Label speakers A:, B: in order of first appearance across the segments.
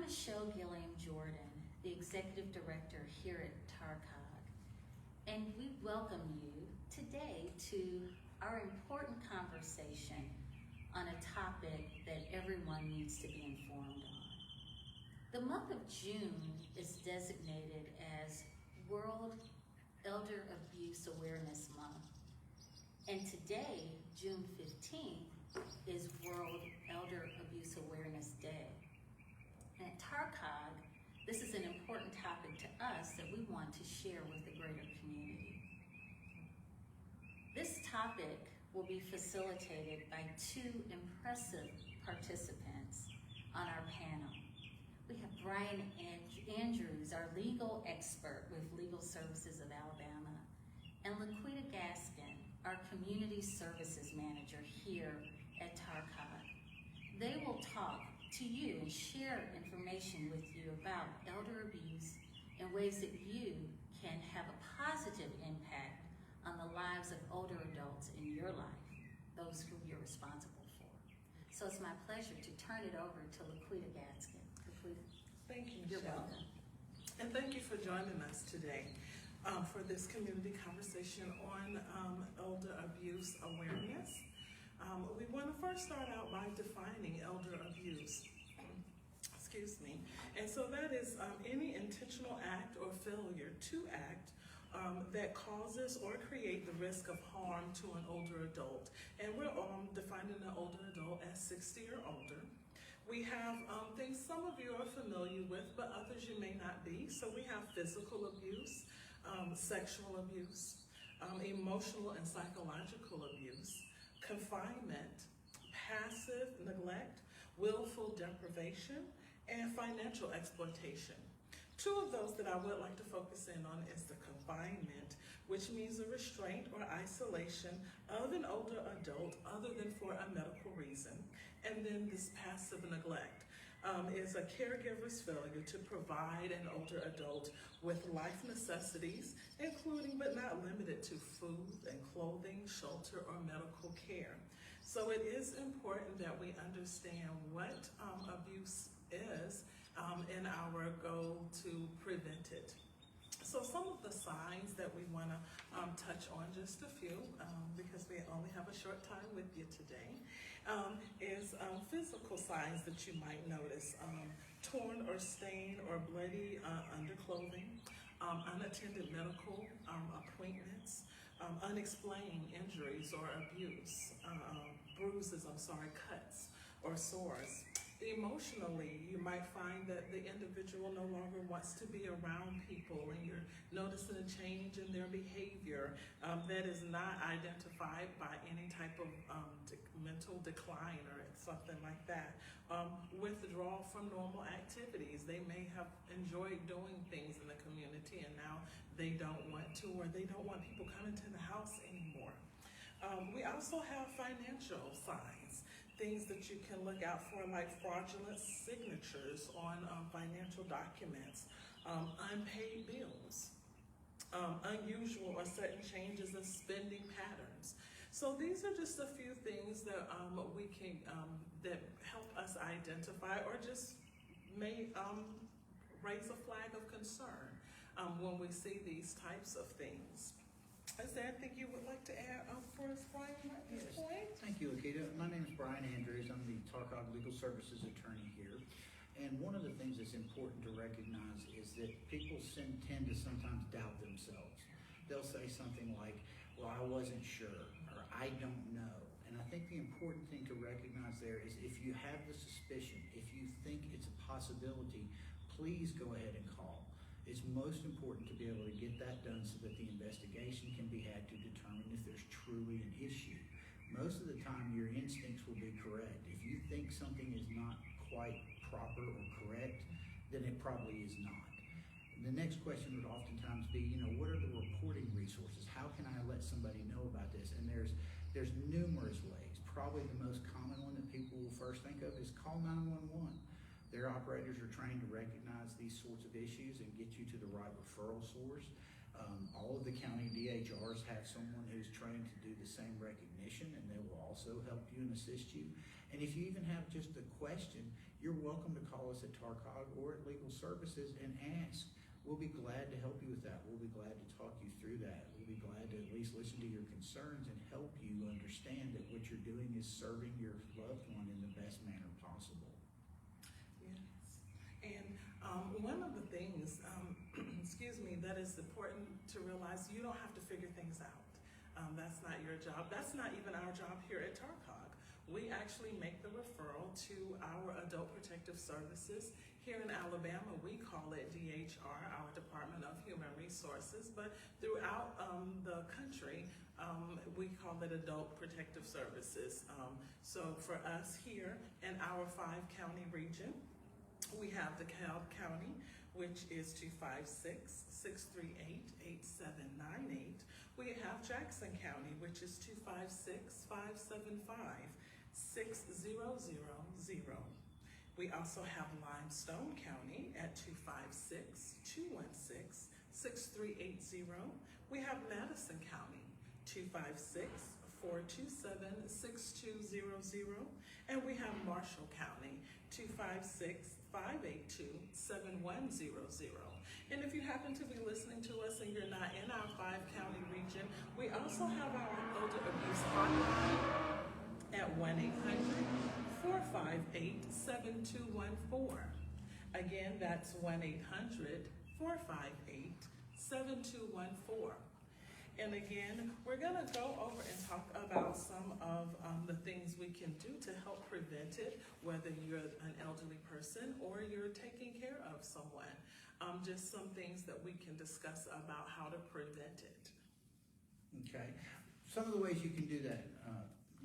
A: Gilliam, the Executive Director here at TARCOG, and we welcome you today to our important conversation on a topic that everyone needs to be informed on. The month of June is designated as World Elder Abuse Awareness Month, and today, June 15th, is World Elder Abuse Awareness Day. And at TARCOG, this is an important topic to us that we want to share with the greater community. This topic will be facilitated by two impressive participants on our panel. We have Bryan Andrews, our legal expert with Legal Services of Alabama, and LeQuitta Gaskin, our Community Services Manager here at TARCOG. They will talk to you and share information with you about elder abuse and ways that you can have a positive impact on the lives of older adults in your life, those who you're responsible for. So it's my pleasure to turn it over to LeQuitta Gaskin. LeQuitta.
B: Thank you,
A: You're
B: Michelle.
A: welcome.
B: And thank you for joining us today for this community conversation on elder abuse awareness. We want to first start out by defining elder abuse. Excuse me. And so that is any intentional act or failure to act that causes or create the risk of harm to an older adult. And we're defining an older adult as 60 or older. We have things some of you are familiar with, but others you may not be. So we have physical abuse, sexual abuse, emotional and psychological abuse, confinement, passive neglect, willful deprivation, and financial exploitation. Two of those that I would like to focus in on is the confinement, which means the restraint or isolation of an older adult other than for a medical reason. And then this passive neglect is a caregiver's failure to provide an older adult with life necessities, including but not limited to food and clothing, shelter, or medical care. So it is important that we understand what abuse is in our goal to prevent it. So some of the signs that we want to touch on, just a few, because we only have a short time with you today, is physical signs that you might notice. Torn or stained or bloody underclothing, unattended medical appointments, unexplained injuries or abuse, cuts or sores. Emotionally, you might find that the individual no longer wants to be around people and you're noticing a change in their behavior that is not identified by any type of mental decline or something like that. Withdrawal from normal activities. They may have enjoyed doing things in the community and now they don't want to, or they don't want people coming to the house anymore. We also have financial signs. Things that you can look out for, like fraudulent signatures on financial documents, unpaid bills, unusual or sudden changes in spending patterns. So these are just a few things that we can that help us identify or just may raise a flag of concern when we see these types of things. Is there anything you would like to add for us, Bryan, at this point?
C: Thank you, LeQuitta. My name is Bryan Andrews. I'm the TARCOG Legal Services Attorney here. And one of the things that's important to recognize is that people tend to sometimes doubt themselves. They'll say something like, well, I wasn't sure, or I don't know. And I think the important thing to recognize there is if you have the suspicion, if you think it's a possibility, please go ahead and call. It's most important to be able to get that done so that the investigation can be had to determine if there's truly an issue. Most of the time, your instincts will be correct. If you think something is not quite proper or correct, then it probably is not. The next question would oftentimes be, what are the reporting resources? How can I let somebody know about this? And there's numerous ways. Probably the most common one that people will first think of is call 911. Their operators are trained to recognize these sorts of issues and get you to the right referral source. All of the county DHRs have someone who's trained to do the same recognition, and they will also help you and assist you. And if you even have just a question, you're welcome to call us at TARCOG or at Legal Services and ask. We'll be glad to help you with that. We'll be glad to talk you through that. We'll be glad to at least listen to your concerns and help you understand that what you're doing is serving your loved one in the best manner possible.
B: Yes. And one of the things, excuse me, that is important to realize, you don't have to figure things out. That's not your job. That's not even our job here at TARCOG. We actually make the referral to our Adult Protective Services. Here in Alabama, we call it DHR, our Department of Human Resources, but throughout the country, we call it Adult Protective Services. So for us here in our 5-county region, we have DeKalb County, which is 256-638-8798. We have Jackson County, which is 256-575-6000. We also have Limestone County at 256-216-6380. We have Madison County, 256-427-6200. And we have Marshall County, 256-582-7100. And if you happen to be listening to us and you're not in our 5-county region, we also have our elder abuse hotline at 1-800-458-7214. Again, that's 1-800-458-7214. And again, we're gonna go over and talk about some of the things we can do to help prevent it, whether you're an elderly person or you're taking care of someone. Just some things that we can discuss about how to prevent it.
C: Okay. Some of the ways you can do that,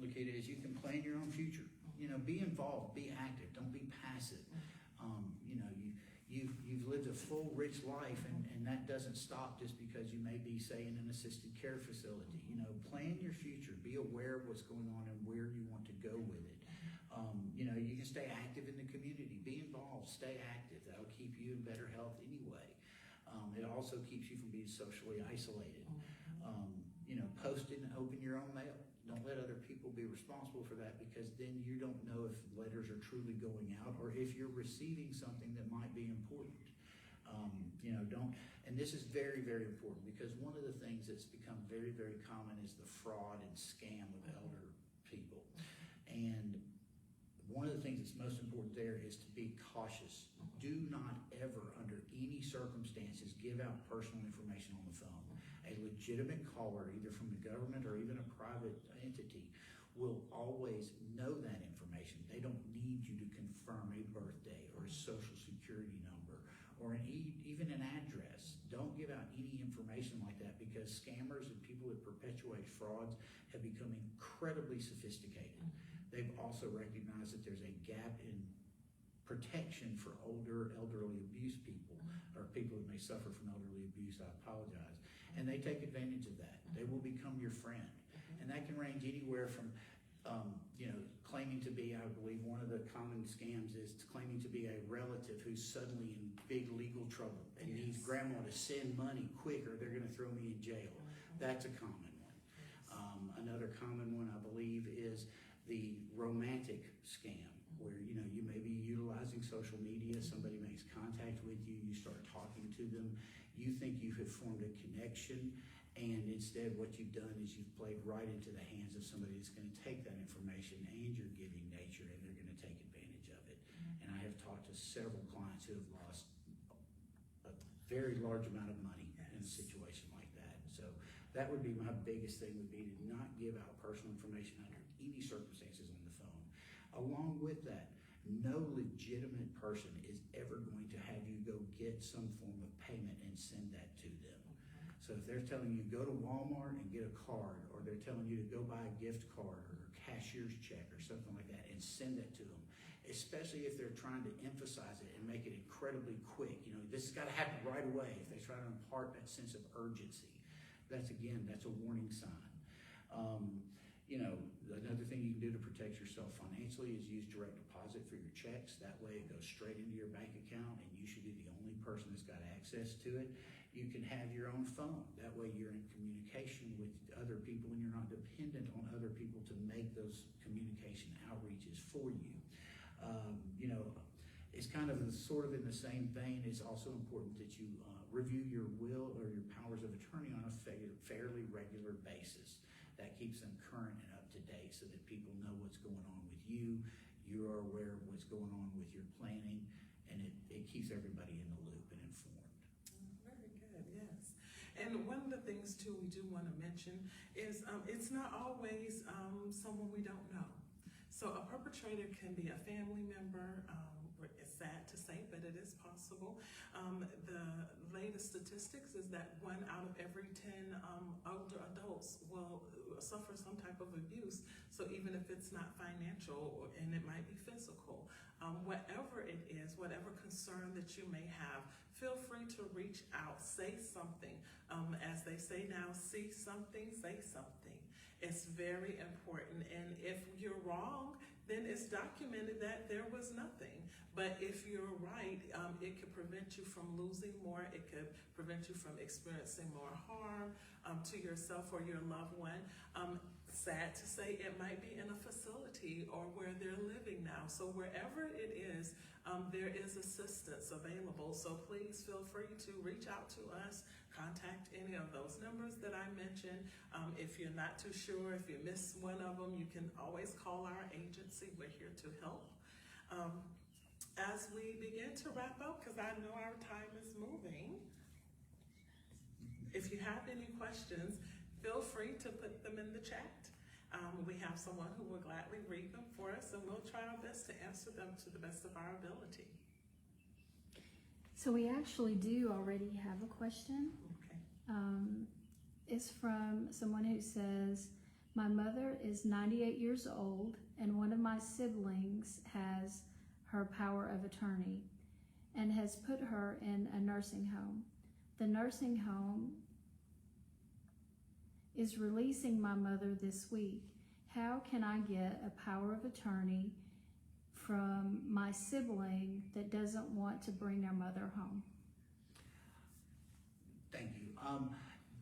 C: LeQuitta, is you can plan your own future. You know, be involved, be active, don't be passive. You know, you've lived a full, rich life, and that doesn't stop just because you may be, say, in an assisted care facility. You know, plan your future, be aware of what's going on and where you want to go with it. You know, you can stay active in the community, be involved, stay active. That'll keep you in better health anyway. It also keeps you from being socially isolated. You know, post and open your own mail. Don't let other people be responsible for that, because then you don't know if letters are truly going out or if you're receiving something that might be important. You know, and this is very, very important, because one of the things that's become very, very common is the fraud and scam of elder people. And one of the things that's most important there is to be cautious. Do not ever, under any circumstances, give out personal information on the phone. A legitimate caller, either from the government or even a private entity, will always know that information. They don't need you to confirm a birthday or a social security number or even an address. Don't give out any information like that, because scammers and people that perpetuate frauds have become incredibly sophisticated. They've also recognized that there's a gap in protection for elderly abuse people, or people that may suffer from elderly abuse. I apologize. And they take advantage of that. They will become your friend. And that can range anywhere from, you know, claiming to be, I believe one of the common scams is claiming to be a relative who's suddenly in big legal trouble and needs grandma to send money quick or they're gonna throw me in jail. That's a common one. Another common one, I believe, is the romantic scam, where, you know, you may be utilizing social media, somebody makes contact with you, you start talking to them, you think you have formed a connection, and instead what you've done is you've played right into the hands of somebody that's going to take that information and your giving nature, and they're going to take advantage of it. And I have talked to several clients who have lost a very large amount of money in a situation like that. So that would be my biggest thing, would be to not give out personal information under any circumstances on the phone. Along with that, no legitimate person is ever going to have you go get some form of payment and send that to them. So if they're telling you go to Walmart and get a card, or they're telling you to go buy a gift card or a cashier's check or something like that and send that to them, especially if they're trying to emphasize it and make it incredibly quick, you know, this has got to happen right away. If they try to impart that sense of urgency, that's a warning sign. You know, another thing you can do to protect yourself financially is use direct deposit for your checks. That way it goes straight into your bank account, and you should be the only person that's got access to it. You can have your own phone. That way you're in communication with other people, and you're not dependent on other people to make those for you. You know, it's kind of sort of in the same vein. It's also important that you review your will or your powers of attorney on a fairly regular basis. That keeps them current and up to date so that people know what's going on with you. You are aware of what's going on with your planning, and it keeps everybody in the loop and informed.
B: Very good, yes. And one of the things too we do want to mention is it's not always someone we don't know. So a perpetrator can be a family member. It's sad to say, but it is possible. The latest statistics is that 1 out of every 10 older adults will suffer some type of abuse. So even if it's not financial and it might be physical, whatever it is, whatever concern that you may have, feel free to reach out, say something. As they say now, see something, say something. It's very important. And if you're wrong, then it's documented that there was nothing. But if you're right, it could prevent you from losing more. It could prevent you from experiencing more harm to yourself or your loved one. Sad to say, it might be in a facility or where they're living now. So wherever it is, there is assistance available. So please feel free to reach out to us, contact any of those numbers that I mentioned. If you're not too sure, if you miss one of them, you can always call our agency. We're here to help. As we begin to wrap up, because I know our time is moving, if you have any questions, feel free to put them in the chat. We have someone who will gladly read them for us, and we'll try our best to answer them to the best of our ability.
D: So we actually do already have a question.
B: Okay.
D: It's from someone who says, my mother is 98 years old and one of my siblings has her power of attorney and has put her in a nursing home. The nursing home is releasing my mother this week. How can I get a power of attorney from my sibling that doesn't want to bring their mother home?
C: Thank you.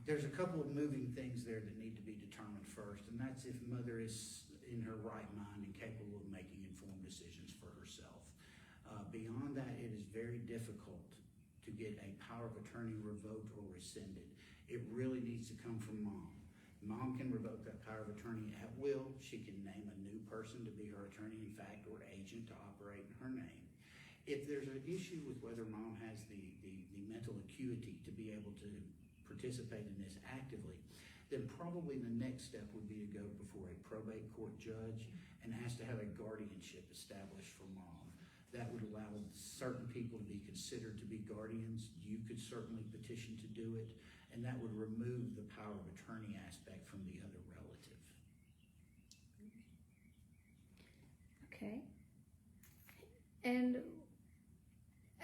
C: There's a couple of moving things there that need to be determined first, and that's if mother is in her right mind and capable of making informed decisions for herself. Beyond that, it is very difficult to get a power of attorney revoked or rescinded. It really needs to come from mom. Mom can revoke that power of attorney at will. She can name a new person to be her attorney in fact or agent to operate in her name. If there's an issue with whether mom has the mental acuity to be able to participate in this actively, then probably the next step would be to go before a probate court judge and ask to have a guardianship established for mom. That would allow certain people to be considered to be guardians. You could certainly petition to do it, and that would remove the power of attorney aspect from the other relative.
D: Okay. And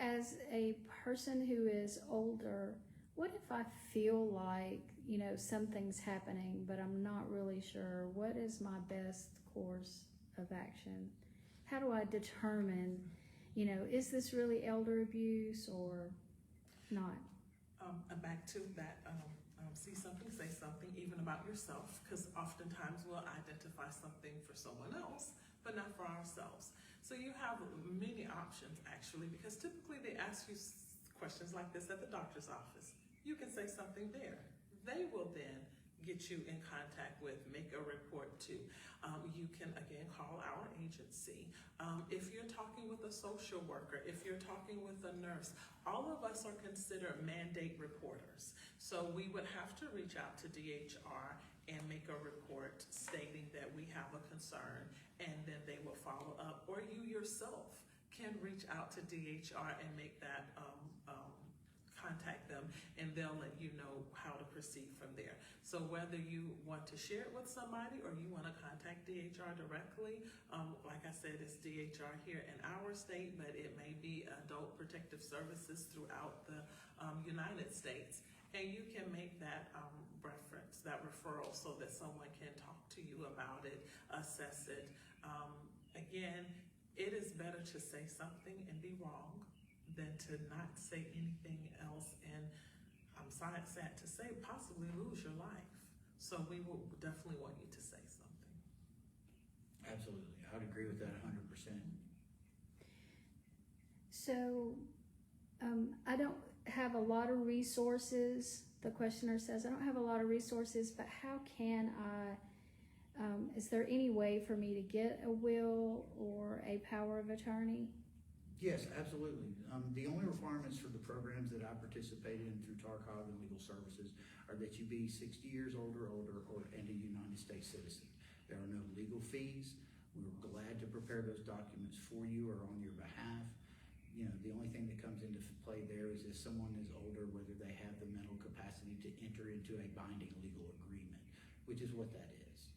D: as a person who is older, what if I feel like, something's happening, but I'm not really sure? What is my best course of action? How do I determine, is this really elder abuse or not?
B: Back to that, see something, say something, even about yourself, because oftentimes we'll identify something for someone else, but not for ourselves. So you have many options, actually, because typically they ask you questions like this at the doctor's office. You can say something there. They will then get you in contact with, make a report to. You can, again, call our agency. If you're talking with a social worker, if you're talking with a nurse, all of us are considered mandate reporters. So we would have to reach out to DHR and make a report stating that we have a concern, and then they will follow up. Or you yourself can reach out to DHR and make that contact them, and they'll let you know how to proceed from there. So whether you want to share it with somebody or you want to contact DHR directly, like I said, it's DHR here in our state, but it may be Adult Protective Services throughout the United States. And you can make that reference, that referral, so that someone can talk to you about it, assess it. Again, it is better to say something and be wrong than to not say anything else, and I'm sad to say, possibly lose your life. So we will definitely want you to say something.
C: Absolutely. I would agree with that 100%.
D: So, I don't have a lot of resources. The questioner says, I don't have a lot of resources, but how can I, is there any way for me to get a will or a power of attorney?
C: Yes, absolutely. The only requirements for the programs that I participated in through TARCOG and Legal Services are that you be 60 years old or older and a United States citizen. There are no legal fees. We're glad to prepare those documents for you or on your behalf. You know, the only thing that comes into play there is if someone is older, whether they have the mental capacity to enter into a binding legal agreement, which is what that is.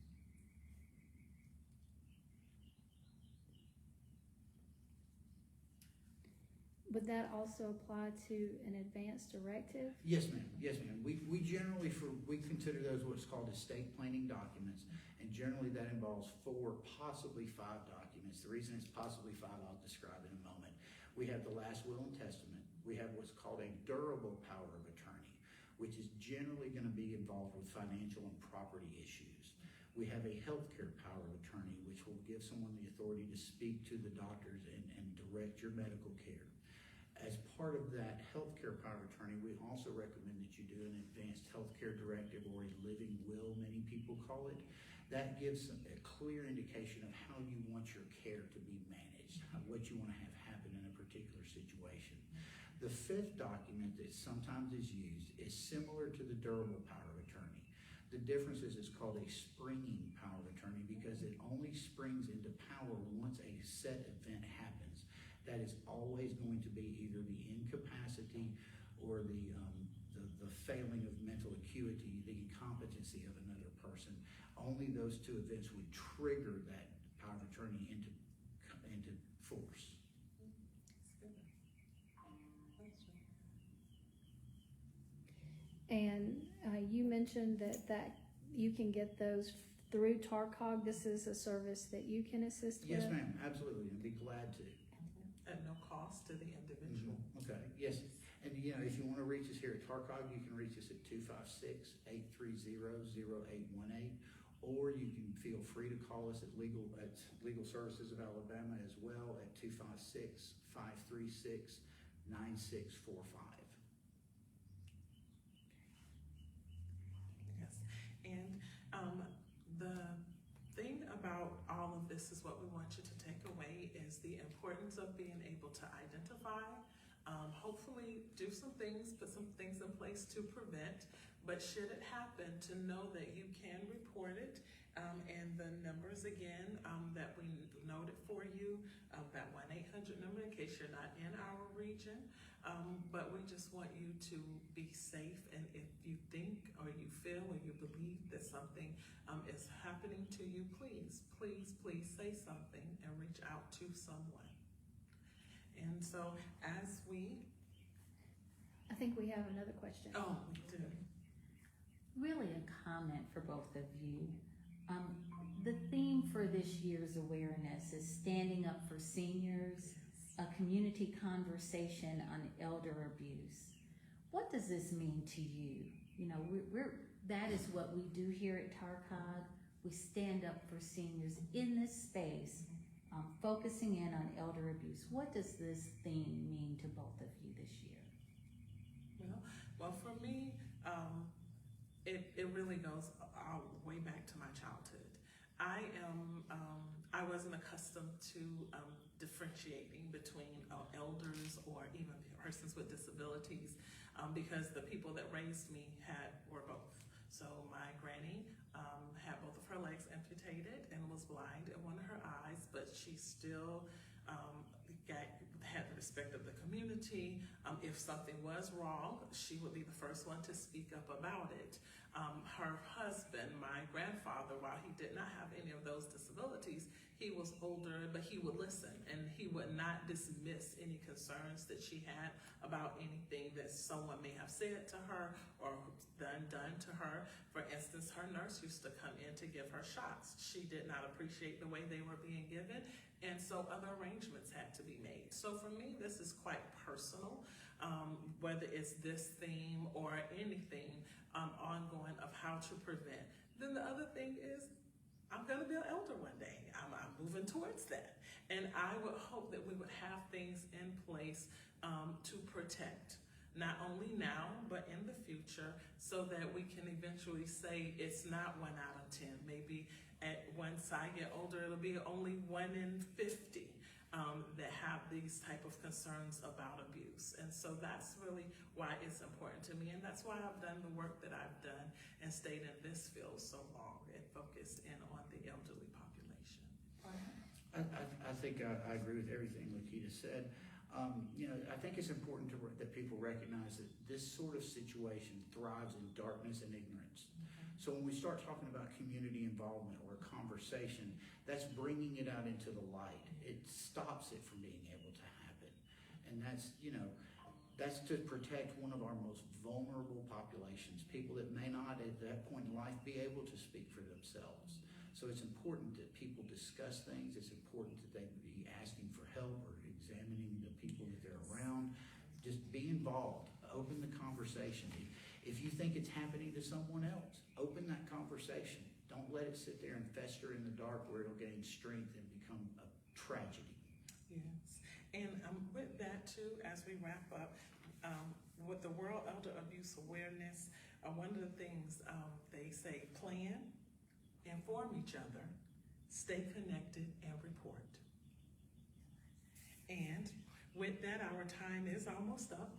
D: Would that also apply to an advance directive?
C: Yes, ma'am. Yes, ma'am. We generally, we consider those what's called estate planning documents, and generally that involves 4, possibly 5 documents. The reason it's possibly 5, I'll describe in a moment. We have the last will and testament. We have what's called a durable power of attorney, which is generally going to be involved with financial and property issues. We have a healthcare power of attorney, which will give someone the authority to speak to the doctors and direct your medical care. As part of that healthcare power of attorney, we also recommend that you do an advanced healthcare directive, or a living will, many people call it. That gives a clear indication of how you want your care to be managed, what you want to have happen in a particular situation. The 5th document that sometimes is used is similar to the durable power of attorney. The difference is it's called a springing power of attorney because it only springs into power once a set event happens. That is always going to be either the incapacity or the failing of mental acuity, the incompetency of another person. Only those 2 events would trigger that power of attorney into force.
D: And you mentioned that you can get those through TARCOG. This is a service that you can assist with?
C: Yes, ma'am, absolutely, and be glad to.
B: At no cost to the individual.
C: Okay, yes. And you know, if you want to reach us here at TARCOG, you can reach us at 256-830-0818, or you can feel free to call us at Legal Services of Alabama as well at 256-536-9645.
B: Yes, and the thing about all of this is what we want you to take away is the importance of being able to identify, hopefully do some things, put some things in place to prevent, but should it happen, to know that you can report it, and the numbers again that we noted for you, that 1-800 number in case you're not in our region, but we just want you to be safe, and if you think or you feel or you believe that something is happening to you, please say something and reach out to someone. And so as
D: I think we have another question.
B: oh, we do.
A: Really a comment for both of you. The theme for this year's awareness is standing up for seniors, a community conversation on elder abuse. What does this mean to you? You know, that is what we do here at TARCOG. We stand up for seniors in this space, focusing in on elder abuse. What does this theme mean to both of you this year?
B: Well, for me, it really goes way back to my childhood. I wasn't accustomed to differentiating between elders or even persons with disabilities because the people that raised me were both. So my granny had both of her legs amputated and was blind in one of her eyes, but she still had the respect of the community. If something was wrong, she would be the first one to speak up about it. Her husband, my grandfather, while he did not have any of those disabilities, he was older, but he would listen, and he would not dismiss any concerns that she had about anything that someone may have said to her or done to her. For instance, her nurse used to come in to give her shots. She did not appreciate the way they were being given, and so other arrangements had to be made. So for me, this is quite personal, whether it's this theme or anything ongoing of how to prevent. Then the other thing is, I'm gonna be an elder one day. I'm moving towards that. And I would hope that we would have things in place to protect, not only now, but in the future, so that we can eventually say it's not 1 out of 10. Maybe once I get older, it'll be only 1 in 50 that have these type of concerns about abuse. And so that's really why it's important to me. And that's why I've done the work that I've done and stayed in this field so long and focused in on the elderly population.
C: I think I agree with everything LeQuitta said. I think it's important that people recognize that this sort of situation thrives in darkness and ignorance. So when we start talking about community involvement or conversation, that's bringing it out into the light. It stops it from being able to happen. And that's to protect one of our most vulnerable populations, people that may not at that point in life be able to speak for themselves. So it's important that people discuss things. It's important that they be asking for help or examining the people that they're around. Just be involved. Open the conversation. If you think it's happening to someone else, open that conversation. Don't let it sit there and fester in the dark where it'll gain strength and become a tragedy.
B: Yes. And with that too, as we wrap up, with the World Elder Abuse Awareness, one of the things they say, plan, inform each other, stay connected, and report. And with that, our time is almost up.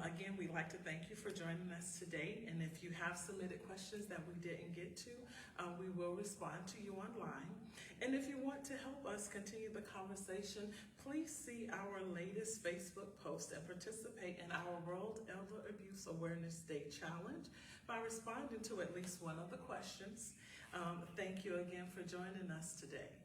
B: Again, we'd like to thank you for joining us today. And if you have submitted questions that we didn't get to, we will respond to you online. And if you want to help us continue the conversation, please see our latest Facebook post and participate in our World Elder Abuse Awareness Day Challenge by responding to at least one of the questions. Thank you again for joining us today.